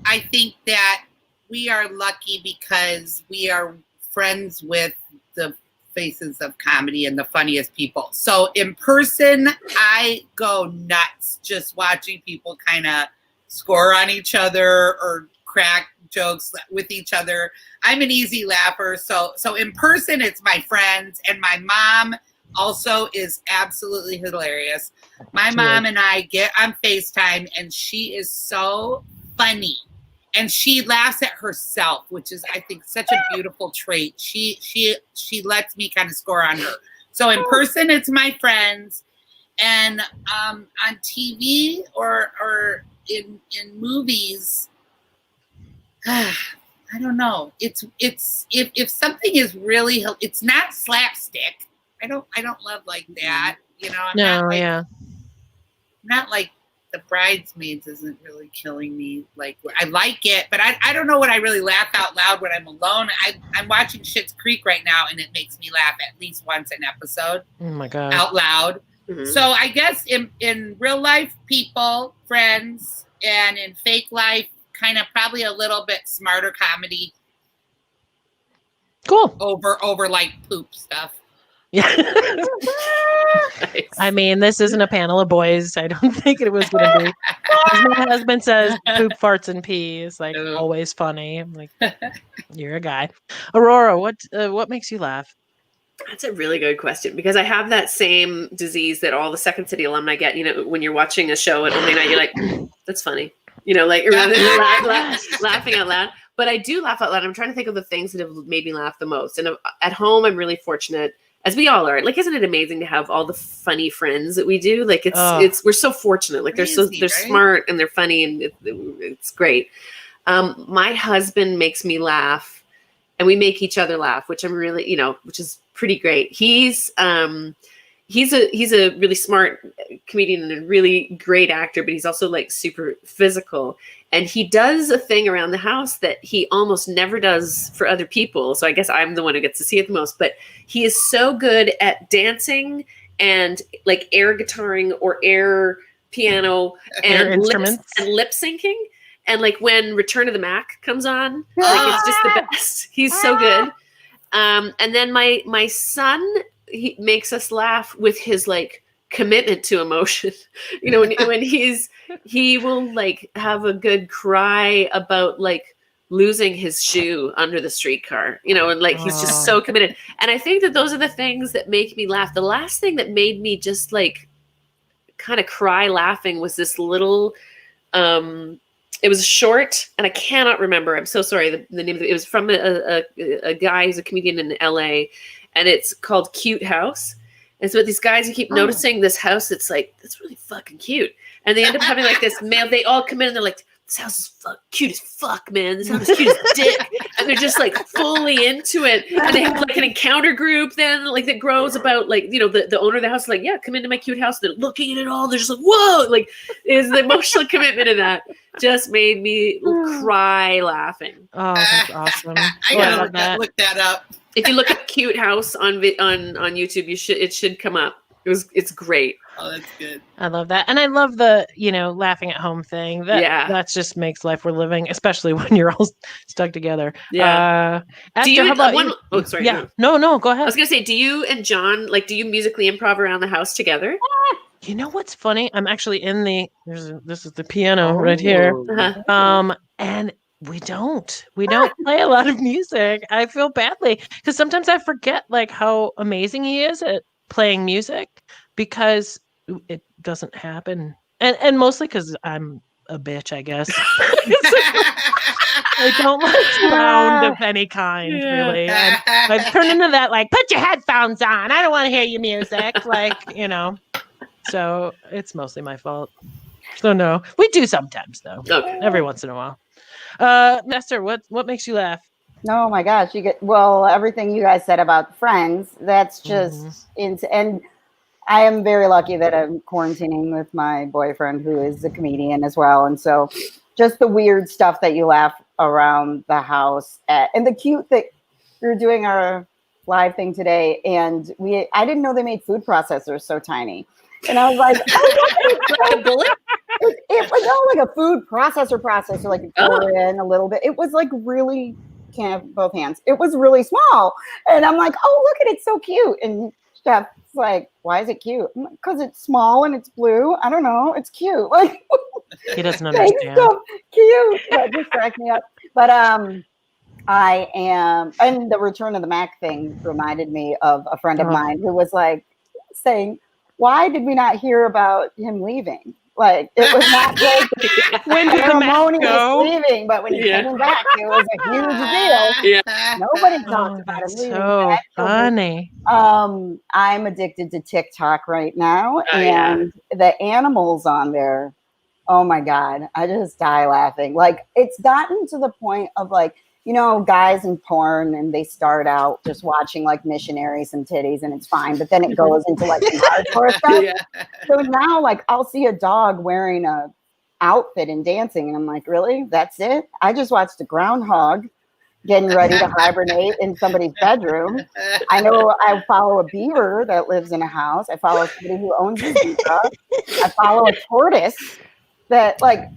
I think that we are lucky because we are friends with the faces of comedy and the funniest people. So in person, I go nuts just watching people kind of score on each other or crack jokes with each other. I'm an easy laugher. So in person, it's my friends, and my mom also is absolutely hilarious. My mom and I get on FaceTime, and she is so funny. And she laughs at herself, which is, I think, such a beautiful trait. She lets me kind of score on her. So in person, it's my friends, and on TV or in movies, I don't know. It's if something is really, it's not slapstick. I don't love like that. You know, not like The Bridesmaids isn't really killing me. Like, I like it, but I don't know what I really laugh out loud when I'm alone. I'm watching Schitt's Creek right now, and it makes me laugh at least once an episode. Oh my God. Out loud. Mhm. So I guess in real life, people, friends, and in fake life, kind of probably a little bit smarter comedy Cool. over like poop stuff. Yeah. Nice. I mean, this isn't a panel of boys. I don't think it was going to be. As my husband says, poop, farts, and pee is like Oh. always funny. I'm like, you're a guy. Aurora, what makes you laugh? That's a really good question because I have that same disease that all the Second City alumni get. You know, when you're watching a show at opening night, you're like, that's funny. You know, like rather than laughing out loud. But I do laugh out loud. I'm trying to think of the things that have made me laugh the most. And at home, I'm really fortunate, as we all are. Like, isn't it amazing to have all the funny friends that we do? Like, we're so fortunate. Like, they're Crazy, smart and they're funny and it's great. My husband makes me laugh, and we make each other laugh, which I'm really, which is pretty great. He's a really smart comedian and a really great actor, but he's also like super physical. And he does a thing around the house that he almost never does for other people. So I guess I'm the one who gets to see it the most, but he is so good at dancing and like air guitaring or air piano Air and instruments. lip syncing. And like when Return of the Mac comes on, like it's just the best. He's so good. And then my son, he makes us laugh with his like commitment to emotion. You know, when he will like have a good cry about like losing his shoe under the streetcar, and like he's just so committed. And I think that those are the things that make me laugh. The last thing that made me just like kind of cry laughing was this little it was short, and I cannot remember. I'm so sorry. The name of it was from a guy who's a comedian in LA, and it's called Cute House. And so these guys who keep noticing this house that's like, that's really fucking cute. And they end up having like this mail. They all come in and they're like, this house is cute as fuck, man. This house is cute as dick. And they're just like fully into it. And they have like an encounter group then like that grows about like, the owner of the house is like, yeah, come into my cute house. They're looking at it all. They're just like, whoa. Like is the emotional commitment of that just made me cry laughing. Oh, that's awesome. I gotta look that up. If you look at Cute House on YouTube, it should come up. It's great. Oh, that's good. I love that. And I love the, laughing at home thing. That just makes life worth living, especially when you're all stuck together. Yeah. Esther, how about you? Oh, sorry. Yeah. No, go ahead. I was going to say, do you and John, do you musically improv around the house together? You know what's funny? I'm actually in this is the piano right here. Uh-huh. And we don't play a lot of music. I feel badly because sometimes I forget like how amazing he is at playing music because it doesn't happen. And mostly because I'm a bitch, I guess. I don't like sound of any kind, really. I've turned into that, like, put your headphones on. I don't want to hear your music. Like, so it's mostly my fault. So no, we do sometimes though. Okay. Every once in a while. Esther, what makes you laugh? Oh my gosh, everything you guys said about Friends, that's just and I am very lucky that I'm quarantining with my boyfriend who is a comedian as well. And so just the weird stuff that you laugh around the house at, and the cute that we were doing our live thing today. And I didn't know they made food processors so tiny. And I was like, Like a bullet? it was all like a food processor, like you pour in a little bit. It was like really, can't have both hands. It was really small. And I'm like, oh, look at it, so cute. And Chef's like, why is it cute? Because it's small and it's blue. I don't know. It's cute. Like, he doesn't understand. So cute. That just cracked me up. But I am, and the Return of the Mac thing reminded me of a friend of mine who was like saying, why did we not hear about him leaving? Like, it was not just when did the Mac go? Leaving, but when he came back, it was a huge deal. Yeah. Nobody talked about him leaving. So funny. I'm addicted to TikTok right now, and the animals on there. Oh my God, I just die laughing. Like, it's gotten to the point of like, guys in porn, and they start out just watching like missionaries and titties, and it's fine. But then it goes into like some hardcore stuff. Yeah. So now, like, I'll see a dog wearing a outfit and dancing, and I'm like, really? That's it? I just watched a groundhog getting ready to hibernate in somebody's bedroom. I know I follow a beaver that lives in a house. I follow somebody who owns a zebra. I follow a tortoise that like.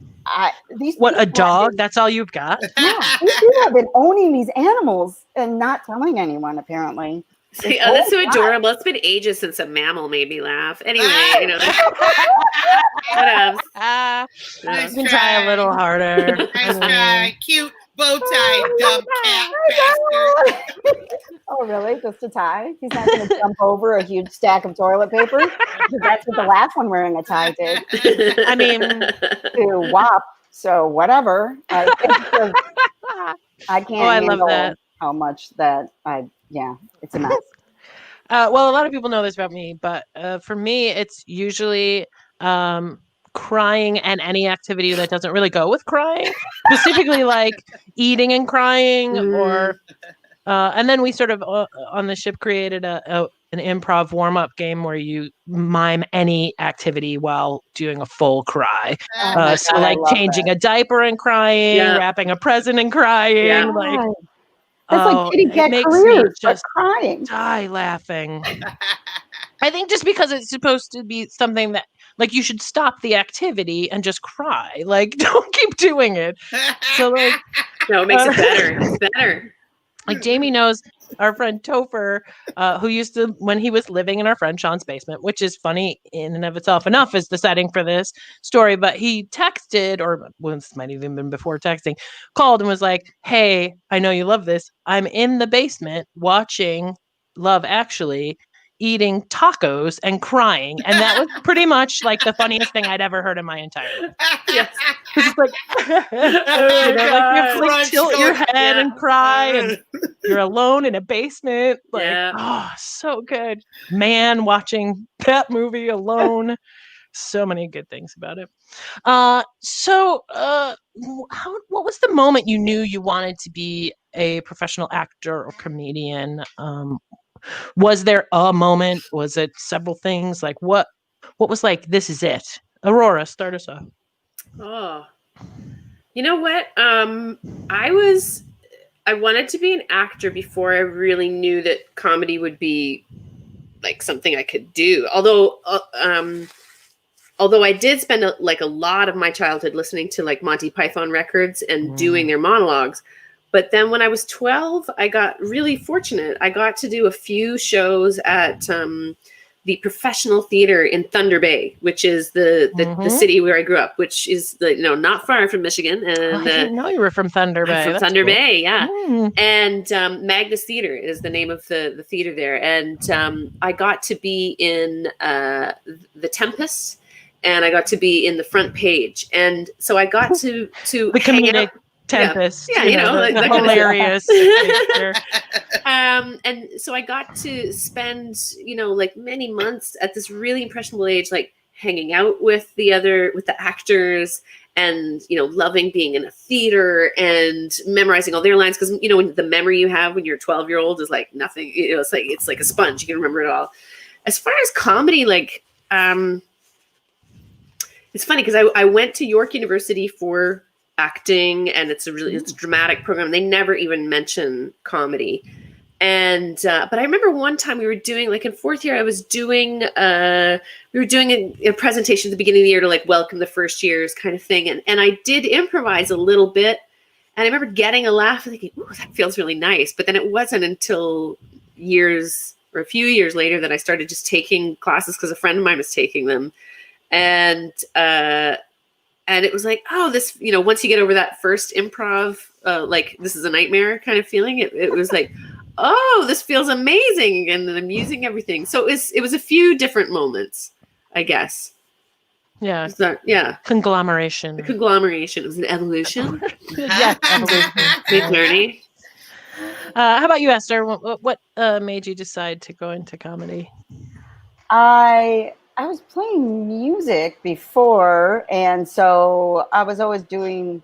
A dog? That's all you've got? Yeah, these people have been owning these animals and not telling anyone, apparently. See, that's so adorable. It's been ages since a mammal made me laugh. Anyway, what else? Nice you can try a little harder. Nice try. Cute bow tie, dumb cat bastard. Oh, really? Just a tie? He's not going to jump over a huge stack of toilet paper? That's what the last one wearing a tie did. I mean, to WAP. So whatever. I can't handle how much that it's a mess. Well, a lot of people know this about me, but for me, it's usually crying and any activity that doesn't really go with crying, specifically like eating and crying, or and then we sort of on the ship created an improv warm-up game where you mime any activity while doing a full cry. So like changing a diaper and crying, wrapping a present and crying, like. That's like kitty cat careers, just crying. Die laughing. I think just because it's supposed to be something that, like, you should stop the activity and just cry. Like, don't keep doing it. So, like, no, it makes it better. It's better. Like, Jamie knows our friend Topher, who used to, when he was living in our friend Sean's basement, which is funny in and of itself enough as the setting for this story, but he texted, or this might have even been before texting, called and was like, hey, I know you love this. I'm in the basement watching Love Actually, eating tacos and crying. And that was pretty much like the funniest thing I'd ever heard in my entire life. Yes. It's like, like you have to like tilt your head and cry, and you're alone in a basement. Like, oh, so good. Man watching that movie alone. So many good things about it. What was the moment you knew you wanted to be a professional actor or comedian? Was there a moment? Was it several things? Like what was like, this is it? Aurora, start us off. Oh, you know what? I wanted to be an actor before I really knew that comedy would be like something I could do. Although I did spend a lot of my childhood listening to like Monty Python records and doing their monologues. But then when I was 12, I got really fortunate. I got to do a few shows at the professional theater in Thunder Bay, which is the city where I grew up, which is not far from Michigan. And I didn't know you were from Thunder Bay. I'm from That's Thunder cool. Bay, yeah. Mm. And Magnus Theater is the name of the theater there. And I got to be in The Tempest, and I got to be in The Front Page. And so I got to The hang comedic out. Tempest. Yeah, the that kind of hilarious. and so I got to spend, like many months at this really impressionable age, like hanging out with the actors and, loving being in a theater and memorizing all their lines. Cause when the memory you have when you're a 12-year-old is like nothing, it's like a sponge. You can remember it all. As far as comedy, like, it's funny because I went to York University for acting, and it's a dramatic program. They never even mention comedy. And but I remember one time we were doing, like in fourth year, we were doing a presentation at the beginning of the year to like welcome the first years kind of thing. And I did improvise a little bit. And I remember getting a laugh and thinking, ooh, that feels really nice. But then it wasn't until a few years later that I started just taking classes because a friend of mine was taking them. And it was like, oh, this, once you get over that first improv, like this is a nightmare kind of feeling, it was like, oh, this feels amazing. And then I'm using everything. So it was a few different moments, I guess. Yeah. Yeah. Conglomeration. A conglomeration. It was an evolution. Yeah. Evolution. Big journey. How about you, Esther? What made you decide to go into comedy? I was playing music before, and so I was always doing,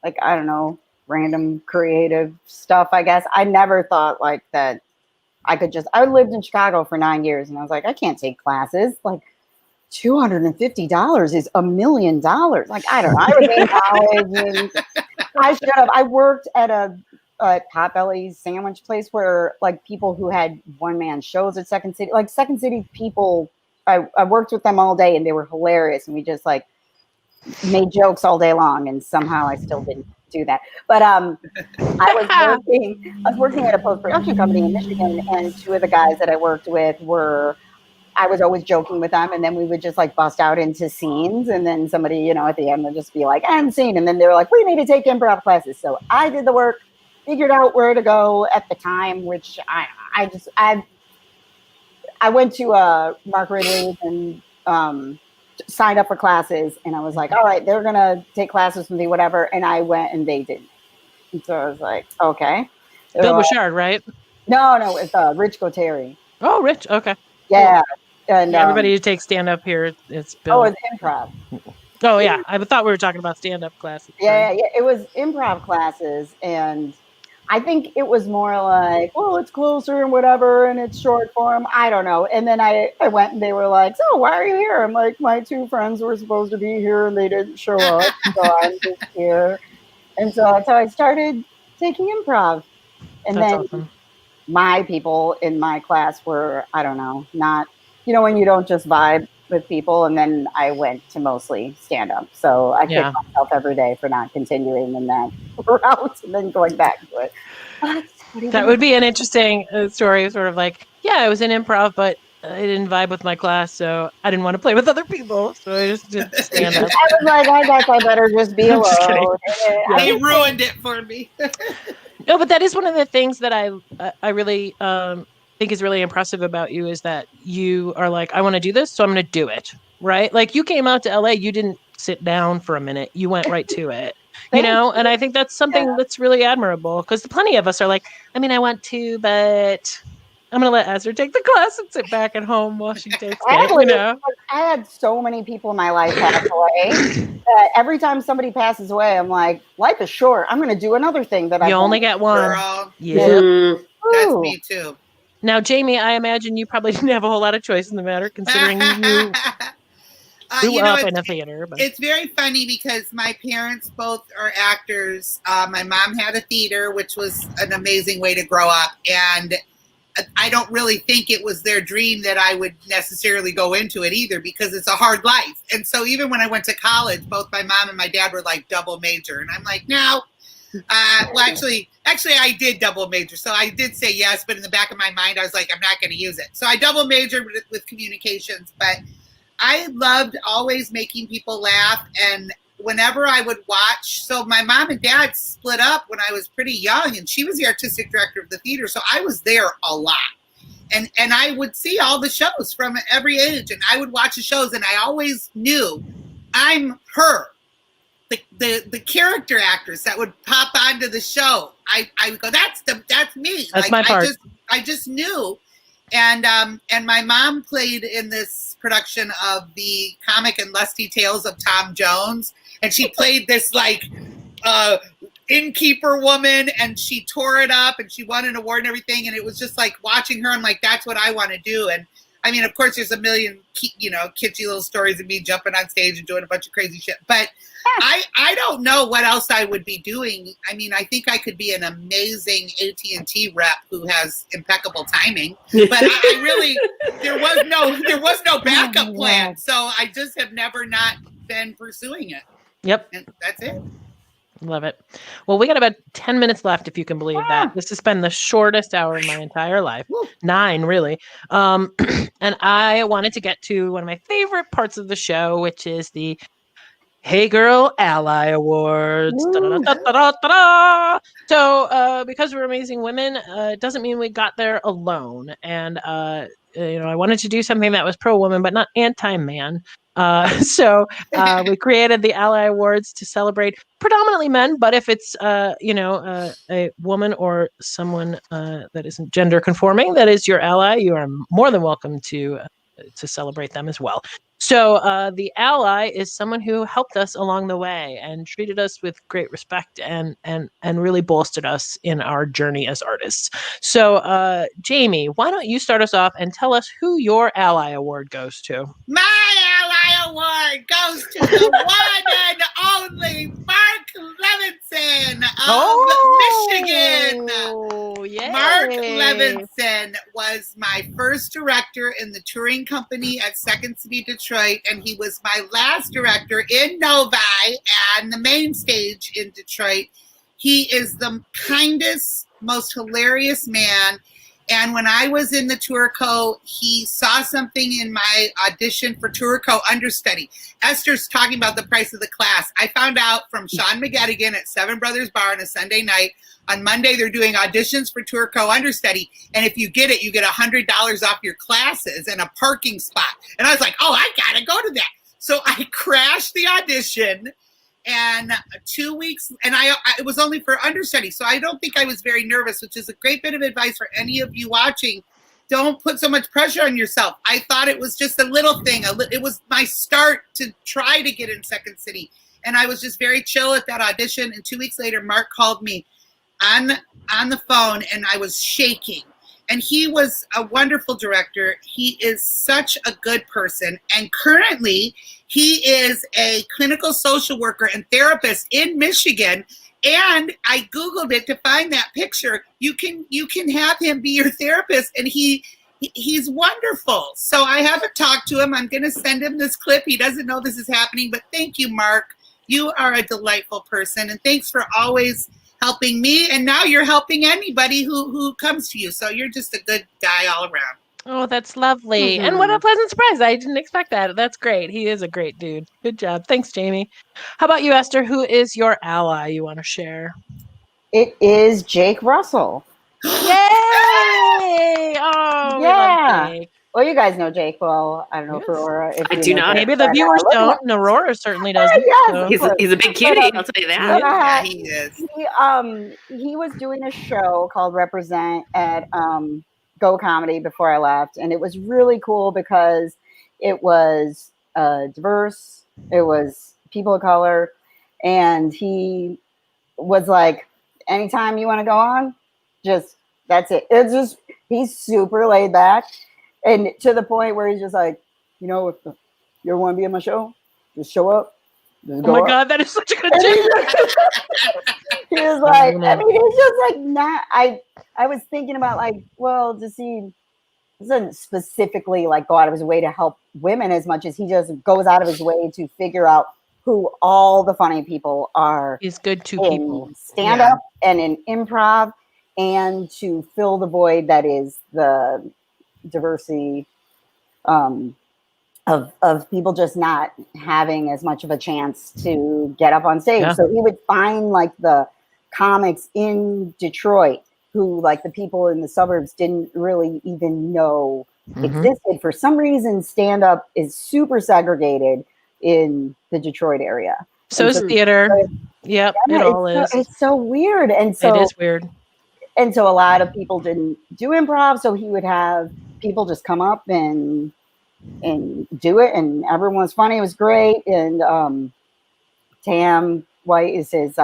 like, I don't know, random creative stuff, I guess. I never thought like that I lived in Chicago for 9 years, and I was like, I can't take classes. Like, $250 is $1 million. Like, I don't know. I was in college, and I should have. I worked at a Potbelly's sandwich place where, like, people who had one-man shows at Second City, like Second City people, I worked with them all day, and they were hilarious, and we just like made jokes all day long, and somehow I still didn't do that. But I was working at a post-production company in Michigan, and two of the guys that I worked with I was always joking with them, and then we would just like bust out into scenes, and then somebody, at the end would just be like, end scene, and then they were like, we need to take improv classes. So I did the work, figured out where to go at the time, which I went to Mark Ridley and signed up for classes, and I was like, all right, they're gonna take classes with me, whatever. And I went, and they didn't. And so I was like, okay. Bill Bouchard, right? No, it's Rich Goteri. Oh, Rich. Okay. Yeah. And everybody who takes stand up here, it's Bill. Oh, it's improv. Oh yeah, I thought we were talking about stand up classes. Yeah, it was improv classes, and I think it was more like, well, it's closer and whatever, and it's short form. I don't know. And then I went, and they were like, so why are you here? I'm like, my two friends were supposed to be here, and they didn't show up, so I'm just here. And so that's how I started taking improv. And that's then awesome. My people in my class were, I don't know, not, when you don't just vibe with people. And then I went to mostly stand up. So I kick myself every day for not continuing in that route and then going back to it. That would be an interesting story, sort of like, I was in improv, but I didn't vibe with my class, so I didn't want to play with other people, so I just did stand up. I was like, I guess I better just be alone. They ruined it for me. No, but that is one of the things that I really think is really impressive about you, is that you are like, I want to do this, so I'm going to do it, right? Like, you came out to LA, you didn't sit down for a minute, you went right to it. And I think that's something that's really admirable, because plenty of us are like, I mean, I want to, but I'm going to let Esther take the class and sit back at home while she takes it, I had so many people in my life pass away that every time somebody passes away, I'm like, life is short. I'm going to do another thing that you only get one. Girl. Yeah. That's me too. Now, Jamie, I imagine you probably didn't have a whole lot of choice in the matter, considering you grew up in a theater. But it's very funny because my parents both are actors. My mom had a theater, which was an amazing way to grow up. And I don't really think it was their dream that I would necessarily go into it either, because it's a hard life. And so even when I went to college, both my mom and my dad were like double major. And I'm like, no. Well, actually, Actually, I did double major. So I did say yes, but in the back of my mind, I was like, I'm not going to use it. So I double majored with communications, but I loved always making people laugh. And whenever I would watch, so my mom and dad split up when I was pretty young, and she was the artistic director of the theater. So I was there a lot. And I would see all the shows from every age, and I would watch the shows, and I always knew I'm her. The character actress that would pop onto the show, I would go, that's me. That's my part. I just knew. And my mom played in this production of the comic and lusty tales of Tom Jones, and she played this innkeeper woman, and she tore it up, and she won an award and everything. And it was just like watching her, I'm like, that's what I want to do. And I mean, of course, there's a million, kitschy little stories of me jumping on stage and doing a bunch of crazy shit. But I don't know what else I would be doing. I mean, I think I could be an amazing AT&T rep who has impeccable timing. But I really, there was no backup plan. So I just have never not been pursuing it. Yep. And that's it. Love it. Well, we got about 10 minutes left, if you can believe that. This has been the shortest hour in my entire life. 9, really. And I wanted to get to one of my favorite parts of the show, which is the Hey Girl Ally Awards. Da-da-da-da-da-da-da. So because we're amazing women, it doesn't mean we got there alone. And, I wanted to do something that was pro-woman, but not anti-man. So we created the Ally Awards to celebrate predominantly men, but if it's a woman or someone that isn't gender conforming that is your ally, you are more than welcome to celebrate them as well. So the ally is someone who helped us along the way and treated us with great respect and really bolstered us in our journey as artists. So Jamie, why don't you start us off and tell us who your ally award goes to? My ally award goes to the one and only Mark Levinson of Michigan. Yay. Mark Levinson was my first director in the touring company at Second City Detroit, and he was my last director in Novi and the main stage in Detroit. He is the kindest, most hilarious man. And when I was in the Tour Co, he saw something in my audition for Tour Co understudy. Esther's talking about the price of the class. I found out from Sean McGettigan at Seven Brothers Bar on a Sunday night. On Monday, they're doing auditions for Tour Co understudy. And if you get it, you get $100 off your classes and a parking spot. And I was like, oh, I got to go to that. So I crashed the audition. And 2 weeks, and it was only for understudy, so I don't think I was very nervous, which is a great bit of advice for any of you watching. Don't put so much pressure on yourself. I thought it was just a little thing. It was my start to try to get in Second City, and I was just very chill at that audition. And 2 weeks later, Mark called me on the phone, and I was shaking. And he was a wonderful director. He is such a good person. And currently, he is a clinical social worker and therapist in Michigan. And I Googled it to find that picture. You can have him be your therapist, and he's wonderful. So I haven't talked to him. I'm going to send him this clip. He doesn't know this is happening, but thank you, Mark. You are a delightful person, and thanks for always helping me, and now you're helping anybody who comes to you. So you're just a good guy all around. Oh, that's lovely. Mm-hmm. And what a pleasant surprise. I didn't expect that. That's great. He is a great dude. Good job. Thanks, Jamie. How about you, Esther? Who is your ally you want to share? It is Jake Russell. Yay! Oh, yeah. We love Jake. Well, you guys know Jake well. I don't know if Aurora. If I do not. Maybe the viewers don't. And Aurora certainly doesn't. Yes, so. He's a big cutie. I'll tell you that. Yeah, he is. He was doing a show called Represent at Go Comedy before I left, and it was really cool because it was diverse. It was people of color, and he was like, "Anytime you want to go on, just that's it." It's just he's super laid back. And to the point where he's just like, if you want to be in my show, just show up. Just oh my God, that is such a good joke. He was like, it's just like not. I was thinking about does he doesn't specifically go out of his way to help women as much as he just goes out of his way to figure out who all the funny people are. He's good to people. Stand up and in improv, and to fill the void that is the diversity of people just not having as much of a chance to get up on stage. Yeah. So he would find like the comics in Detroit who like the people in the suburbs didn't really even know existed. For some reason, stand-up is super segregated in the Detroit area. So is theater. Yep, it all is. It's so weird. And so it is weird. And so a lot of people didn't do improv. So he would have people just come up and do it. And everyone was funny. It was great. And Tam White is his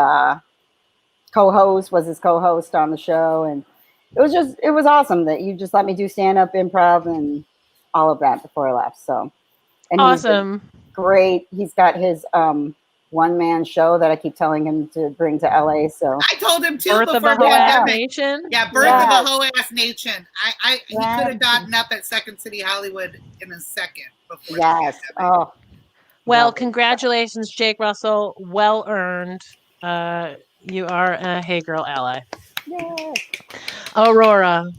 co-host on the show. And it was awesome that you just let me do stand-up, improv, and all of that before I left. So, and awesome. Great. He's got his one-man show that I keep telling him to bring to LA. So I told him too. Birth of a Whole Ass Nation. Yeah, Birth of a Whole Ass Nation. He could have gotten up at Second City Hollywood in a second before. Yes. Oh. Well, congratulations, Jake Russell. Well earned. You are a Hey Girl ally. Yay. Aurora.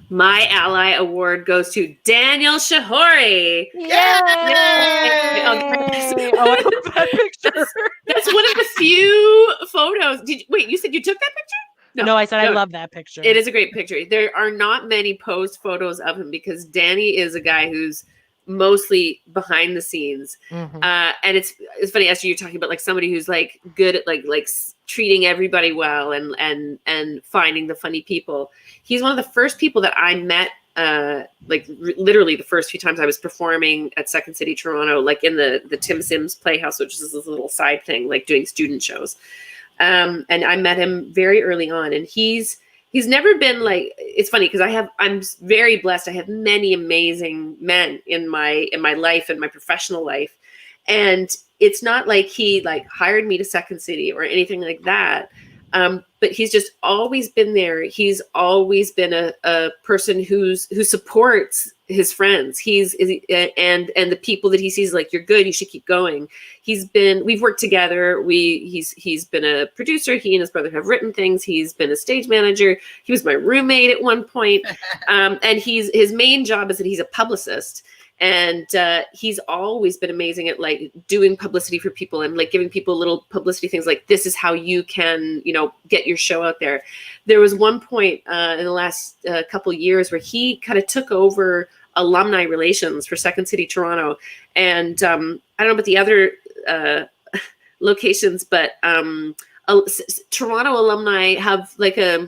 My ally award goes to Daniel Shahori. Yay! Oh, I love that picture. That's one of the few photos. Wait, you said you took that picture? No, I said I love that picture. It is a great picture. There are not many post photos of him because Danny is a guy who's mostly behind the scenes. And it's funny, Esther, you're talking about like somebody who's like good at like treating everybody well and finding the funny people. He's one of the first people that I met, literally the first few times I was performing at Second City Toronto, like in the Tim Sims Playhouse, which is this little side thing, like doing student shows. And I met him very early on, and he's never been like, it's funny because I'm very blessed. I have many amazing men in my life and my professional life. And it's not like he like hired me to Second City or anything like that. But he's just always been there. He's always been a person who supports his friends. And the people that he sees like, you're good, you should keep going. We've worked together. He's been a producer. He and his brother have written things. He's been a stage manager. He was my roommate at one point. And his main job is that he's a publicist. And he's always been amazing at like doing publicity for people and like giving people little publicity things like this is how you can, get your show out there. There was one point in the last couple years where he kind of took over alumni relations for Second City Toronto. And I don't know about the other locations, but Toronto alumni have like a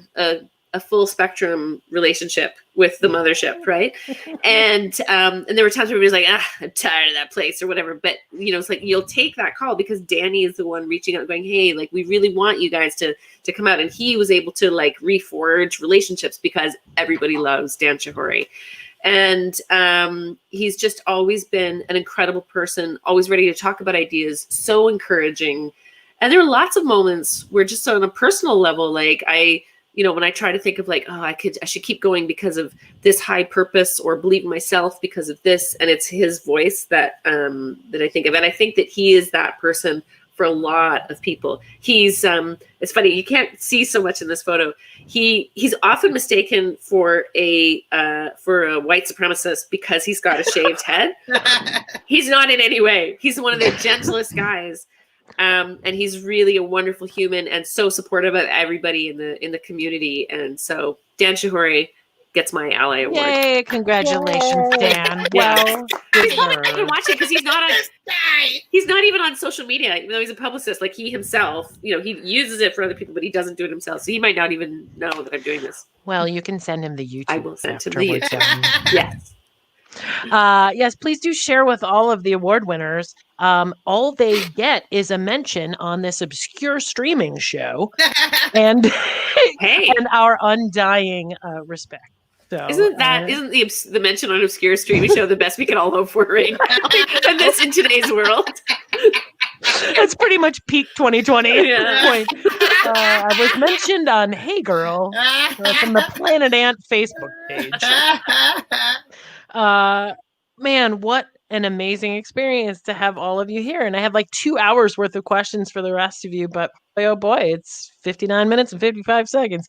full spectrum relationship with the mothership, right? And there were times where he was like, I'm tired of that place or whatever. But it's like you'll take that call because Danny is the one reaching out, going, hey, like we really want you guys to come out. And he was able to like reforge relationships because everybody loves Dan Shahori. And he's just always been an incredible person, always ready to talk about ideas, so encouraging. And there are lots of moments where just on a personal level, like when I try to think of like, oh, I should keep going because of this high purpose or believe in myself because of this. And it's his voice that I think of. And I think that he is that person for a lot of people. He's, it's funny, you can't see so much in this photo. He's often mistaken for a white supremacist because he's got a shaved head. He's not in any way. He's one of the gentlest guys. And he's really a wonderful human and so supportive of everybody in the community. And so Dan Shahori gets my ally award. Yay! Congratulations, Dan. Well, he's not even watching because he's not even on social media, even though he's a publicist. Like he himself, he uses it for other people, but he doesn't do it himself. So he might not even know that I'm doing this. Well, you can send him the YouTube. I will send him the YouTube. Yes. Yes, please do share with all of the award winners. All they get is a mention on this obscure streaming show and and our undying respect. So isn't the mention on obscure streaming show the best we can all hope for right now? And this in today's world. That's pretty much peak 2020 at this point. I was mentioned on Hey Girl from the Planet Ant Facebook page. Man, what an amazing experience to have all of you here. And I have like 2 hours worth of questions for the rest of you, but boy, oh boy, it's 59 minutes and 55 seconds.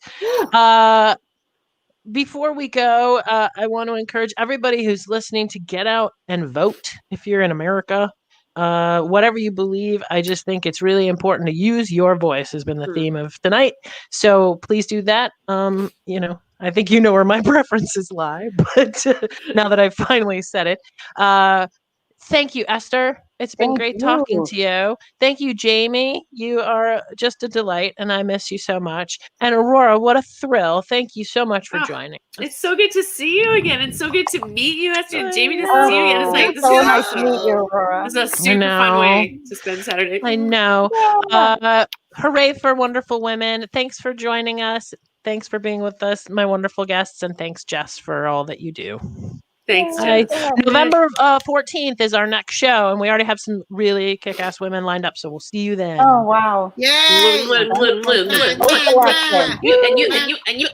Before we go, I want to encourage everybody who's listening to get out and vote if you're in America. Whatever you believe, I just think it's really important to use your voice has been the theme of tonight. So please do that. I think you know where my preferences lie, but now that I've finally said it, thank you, Esther. It's been great talking to you. Thank you, Jamie. You are just a delight, and I miss you so much. And Aurora, what a thrill. Thank you so much for joining us. It's so good to see you again. It's so good to meet you, Esther and Jamie. To see you again. It's like, this so is nice awesome. to meet you, Aurora. This is a super fun way to spend Saturday. I know. Hooray for Wonderful Women. Thanks for joining us. Thanks for being with us, my wonderful guests, and thanks, Jess, for all that you do. Thanks, Jess. November 14th is our next show, and we already have some really kick-ass women lined up, so we'll see you then. Oh, wow. Yay! And you.